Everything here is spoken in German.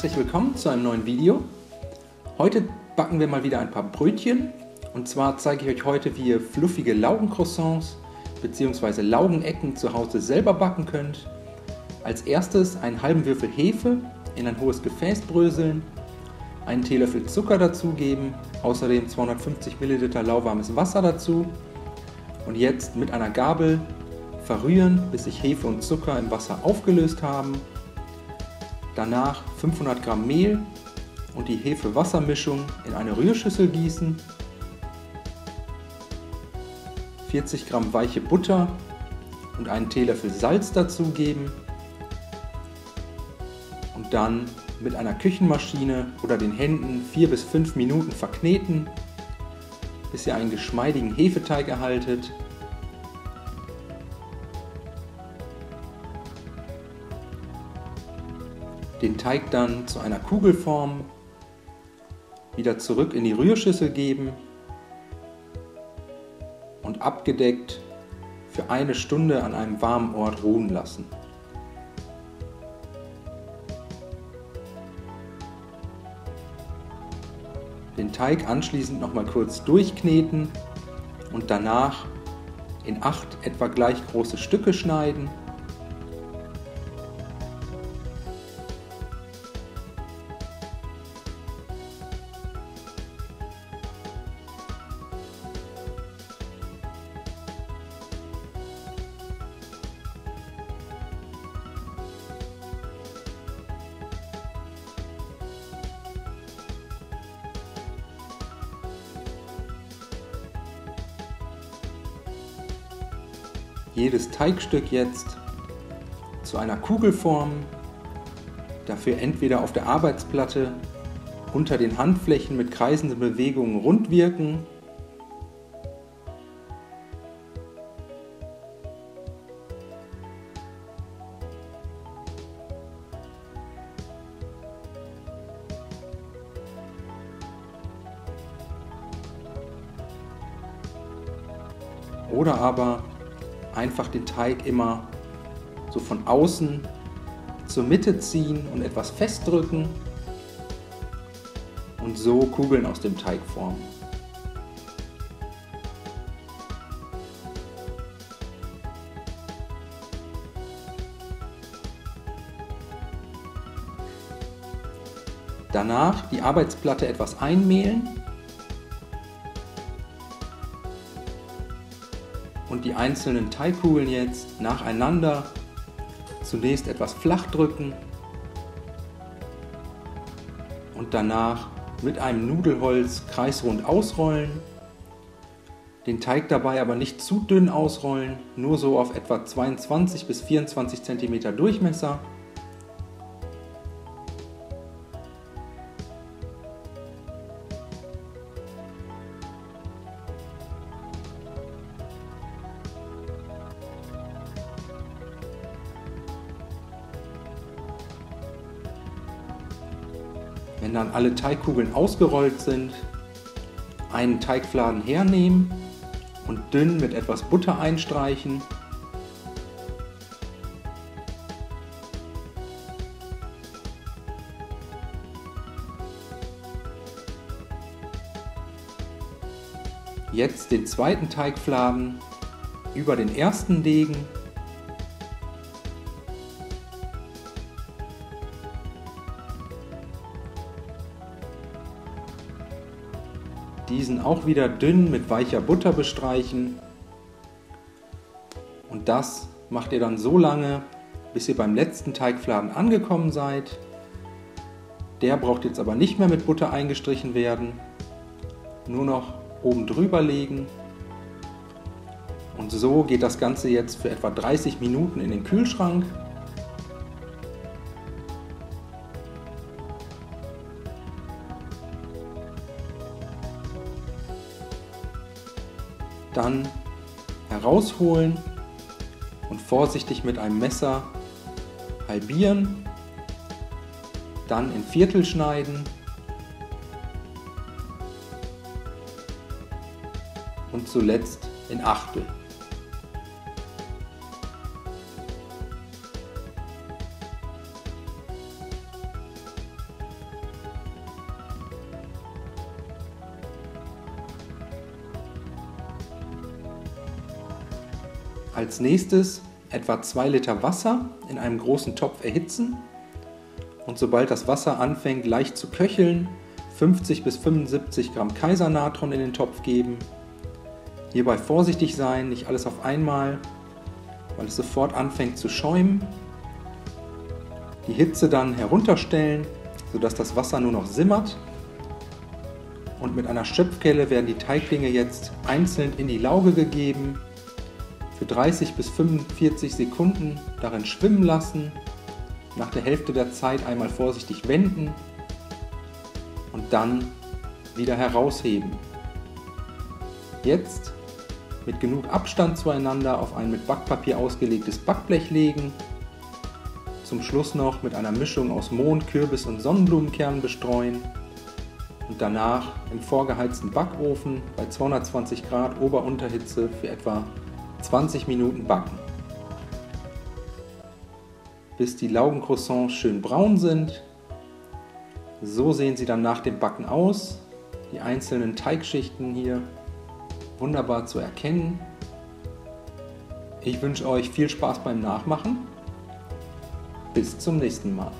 Herzlich willkommen zu einem neuen Video. Heute backen wir mal wieder ein paar Brötchen. Und zwar zeige ich euch heute, wie ihr fluffige Laugencroissants bzw. Laugenecken zu Hause selber backen könnt. Als erstes einen halben Würfel Hefe in ein hohes Gefäß bröseln, einen Teelöffel Zucker dazugeben, außerdem 250 ml lauwarmes Wasser dazu und jetzt mit einer Gabel verrühren, bis sich Hefe und Zucker im Wasser aufgelöst haben. Danach 500 Gramm Mehl und die Hefe-Wasser-Mischung in eine Rührschüssel gießen, 40 Gramm weiche Butter und einen Teelöffel Salz dazugeben und dann mit einer Küchenmaschine oder den Händen 4 bis 5 Minuten verkneten, bis ihr einen geschmeidigen Hefeteig erhaltet. Den Teig dann zu einer Kugelform wieder zurück in die Rührschüssel geben und abgedeckt für eine Stunde an einem warmen Ort ruhen lassen. Den Teig anschließend nochmal kurz durchkneten und danach in 8 etwa gleich große Stücke schneiden. Jedes Teigstück jetzt zu einer Kugelform, dafür entweder auf der Arbeitsplatte unter den Handflächen mit kreisenden Bewegungen rund wirken oder aber einfach den Teig immer so von außen zur Mitte ziehen und etwas festdrücken und so Kugeln aus dem Teig formen. Danach die Arbeitsplatte etwas einmehlen und die einzelnen Teigkugeln jetzt nacheinander zunächst etwas flach drücken und danach mit einem Nudelholz kreisrund ausrollen. Den Teig dabei aber nicht zu dünn ausrollen, nur so auf etwa 22 bis 24 cm Durchmesser. Wenn dann alle Teigkugeln ausgerollt sind, einen Teigfladen hernehmen und dünn mit etwas Butter einstreichen. Jetzt den zweiten Teigfladen über den ersten legen . Diesen auch wieder dünn mit weicher Butter bestreichen und das macht ihr dann so lange, bis ihr beim letzten Teigfladen angekommen seid. Der braucht jetzt aber nicht mehr mit Butter eingestrichen werden, nur noch oben drüber legen und so geht das Ganze jetzt für etwa 30 Minuten in den Kühlschrank. Dann herausholen und vorsichtig mit einem Messer halbieren, dann in Viertel schneiden und zuletzt in Achtel. Als nächstes etwa 2 Liter Wasser in einem großen Topf erhitzen und sobald das Wasser anfängt leicht zu köcheln, 50 bis 75 Gramm Kaisernatron in den Topf geben. Hierbei vorsichtig sein, nicht alles auf einmal, weil es sofort anfängt zu schäumen. Die Hitze dann herunterstellen, sodass das Wasser nur noch simmert. Und mit einer Schöpfkelle werden die Teiglinge jetzt einzeln in die Lauge gegeben, für 30 bis 45 Sekunden darin schwimmen lassen, nach der Hälfte der Zeit einmal vorsichtig wenden und dann wieder herausheben. Jetzt mit genug Abstand zueinander auf ein mit Backpapier ausgelegtes Backblech legen, zum Schluss noch mit einer Mischung aus Mohn, Kürbis und Sonnenblumenkernen bestreuen und danach im vorgeheizten Backofen bei 220 Grad Ober-Unterhitze für etwa 20 Minuten backen. Bis die Laugencroissants schön braun sind. So sehen sie dann nach dem Backen aus. Die einzelnen Teigschichten hier wunderbar zu erkennen. Ich wünsche euch viel Spaß beim Nachmachen. Bis zum nächsten Mal.